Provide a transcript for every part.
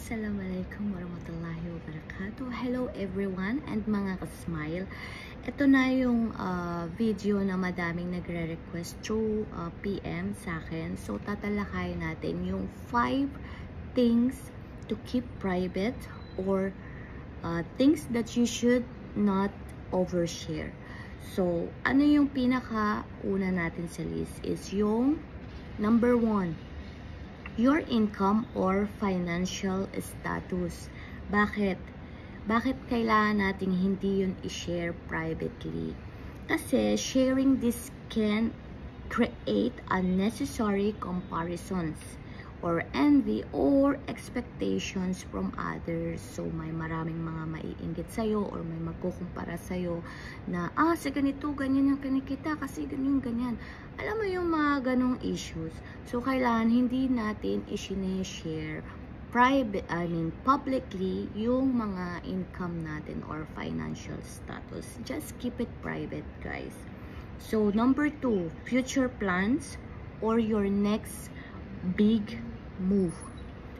Assalamualaikum warahmatullahi wabarakatuh. Hello everyone and mga ka-smile. Ito na yung video na madaming nagre-request through PM sa akin. So tatalakayin natin yung 5 things to keep private or things that you should not overshare. So ano yung pinaka-una natin sa list is yung number 1. Your income or financial status. Bakit? Bakit kailangan nating hindi yun i-share privately? Kasi sharing this can create unnecessary comparisons or envy or expectations from others. So may maraming mga maiinggit sa'yo or may magkukumpara sa'yo na sa ganito, ganyan yung kinikita kasi ganyan. Alam mo yung mga ganong issues. So kailangan hindi natin i-share publicly yung mga income natin or financial status. Just keep it private, guys. So number 2, future plans or your next big move.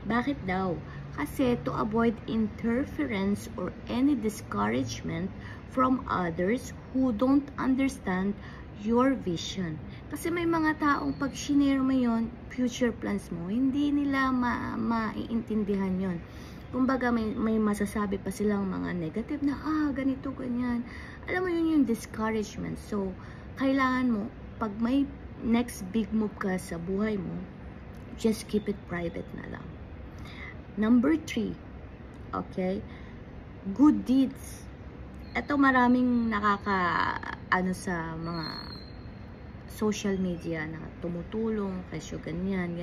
Bakit daw? Kasi to avoid interference or any discouragement from others who don't understand your vision. Kasi may mga taong pag shinare mo yon future plans mo, hindi nila maiintindihan yon. Kumbaga may masasabi pa silang mga negative na ganito, ganyan. Alam mo yun yung discouragement. So, kailangan mo, pag may next big move ka sa buhay mo, just keep it private na lang. Number 3, okay? Good deeds. Ito maraming sa mga social media na tumutulong, presyo ganyan.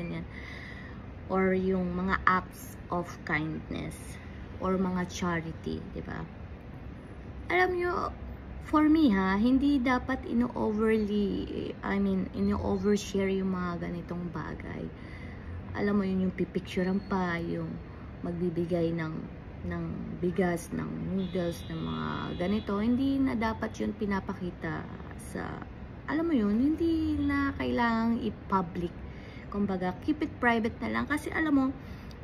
Or yung mga acts of kindness or mga charity, di ba? Alam nyo, for me hindi dapat ino-overshare yung mga ganitong bagay. Alam mo yun, yung pipicturean pa, yung magbibigay ng bigas, ng noodles, ng mga ganito. Hindi na dapat yun pinapakita sa, alam mo yun, hindi na kailangang i-public. Kumbaga, keep it private na lang. Kasi alam mo,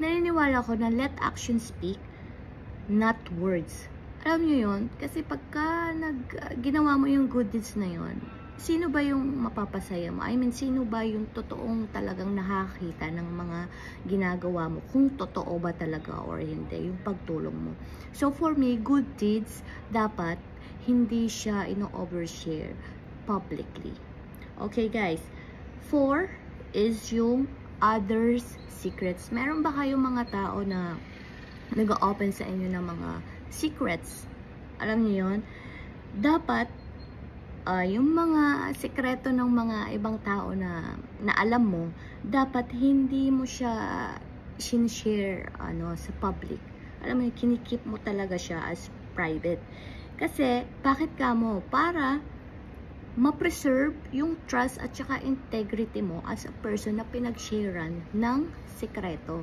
naniniwala ko na let action speak, not words. Alam nyo yun? Kasi pagka ginawa mo yung good deeds na yun, sino ba yung mapapasaya mo? Sino ba yung totoong talagang nakakita ng mga ginagawa mo? Kung totoo ba talaga or hindi, yung pagtulong mo. So for me, good deeds, dapat hindi siya ino-overshare publicly. Okay guys, 4 is yung others' secrets. Meron ba kayong mga tao na nag-open sa inyo ng mga secrets? Alam niyo yun? Dapat yung mga sekreto ng mga ibang tao na alam mo, dapat hindi mo siya sinishare sa public. Alam mo, kinikip mo talaga siya as private. Kasi, bakit ka mo? Para ma-preserve yung trust at saka integrity mo as a person na pinag-sharean ng sekreto.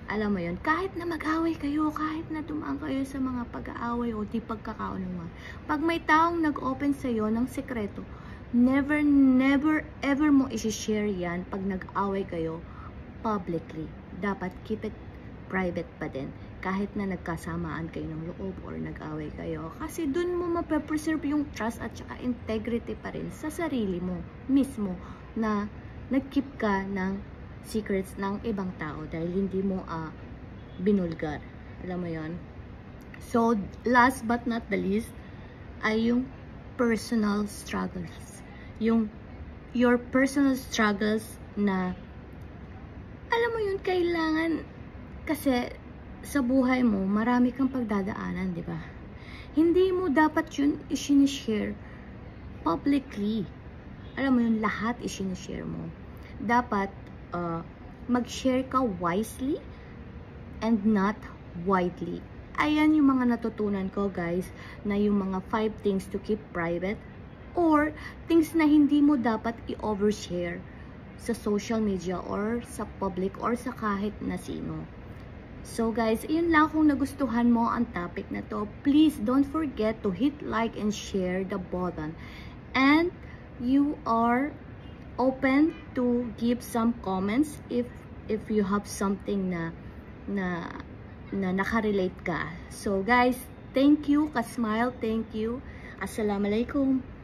Alam mo yun, kahit na mag-away kayo, kahit na dumaan kayo sa mga pag-aaway o di pagkakaunawaan, pag may taong nag-open sa'yo ng sekreto, never ever mo isi-share yan pag nag-away kayo publicly. Dapat keep it private pa din, kahit na nagkasamaan kayo ng loob or nag-away kayo. Kasi dun mo mape-preserve yung trust at saka integrity pa rin sa sarili mo mismo na nag-keep ka ng secrets ng ibang tao dahil hindi mo binulgar. Alam mo yon. So, last but not the least ay yung personal struggles. Your personal struggles na alam mo yun, kailangan kasi sa buhay mo, marami kang pagdadaanan, di ba? Hindi mo dapat yun i-share publicly. Alam mo yun, lahat i-share mo. Dapat mag-share ka wisely and not widely. Ayan yung mga natutunan ko, guys, na yung mga 5 things to keep private or things na hindi mo dapat i-overshare sa social media or sa public or sa kahit na sino. So guys, yun lang. Kung nagustuhan mo ang topic na to, please don't forget to hit like and share the button. And you are open to give some comments if you have something na na nakarelate ka. So guys, thank you, Kasmile, thank you. Assalamualaikum.